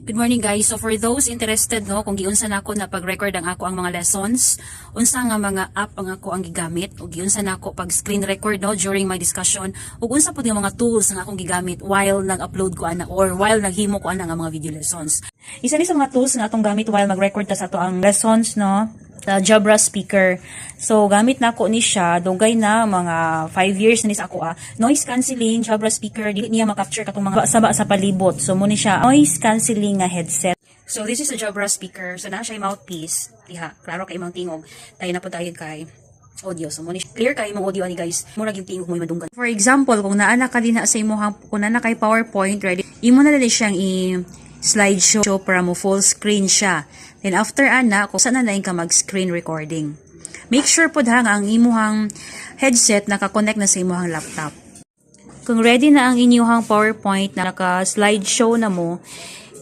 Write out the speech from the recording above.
Good morning guys. So for those interested no kung giunsa nako na pag-record ang ako ang mga lessons, unsa nga mga app ang ako ang gigamit ug giunsa nako pag screen record no during my discussion ug unsa pud nga mga tools nga akong gigamit while nag-upload ko ana or while naghimo ko ana nga mga video lessons. Isa ni sa mga tools nga atong gamit while mag-record ta sa ato ang lessons no, the Jabra speaker. So gamit nako ni siya dugay na mga 5 years na ni sa ako noise cancelling Jabra speaker, dili niya ma-capture katong mga saba sa palibot. So mo ni siya noise cancelling nga headset. So this is a Jabra speaker. So na siya mouthpiece diha, klaro kay imong tingog. Tayo na po tayo kay audio. So mo ni clear kay imong audio ani guys. Murag yung tingog mo madunggan. For example, kung naana ka din na sa imong kung naana kay PowerPoint ready, imo na dali siyang slideshow para mo full screen siya. Then after ana, kung saan na ka mag-screen recording. Make sure po nga ang imuhang headset naka-connect na sa imuhang laptop. Kung ready na ang inyuhang PowerPoint na naka-slideshow na mo,